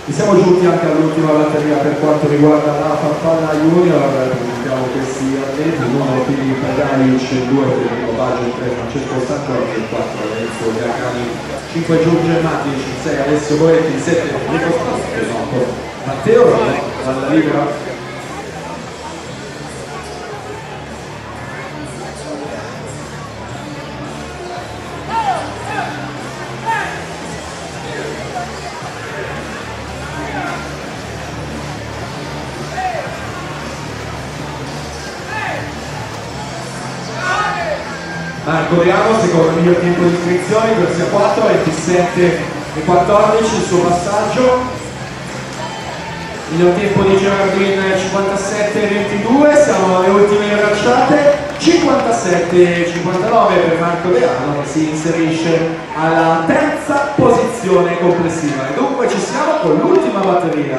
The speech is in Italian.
E siamo giunti anche all'ultima batteria per quanto riguarda la Farfalla Junior. Presentiamo questi atleti: il numero Filippo Pagaic, 2 Federico Baggio, 3 Francesco Stancorti, 4 Lorenzo Gacani, 5 Giorgio Matic, 6 Alessio Boetti, 7 Enrico Spazio, 8 Matteo Rolla, dalla libera. Marco Riamo, secondo il miglior tempo di iscrizioni, corsia 4, 27 e 14 il suo passaggio. Miglior tempo di Gerardin 57 e 22, siamo alle ultime bracciate, 57 e 59 per Marco Riamo, che si inserisce alla terza posizione complessiva. E dunque ci siamo con l'ultima batteria.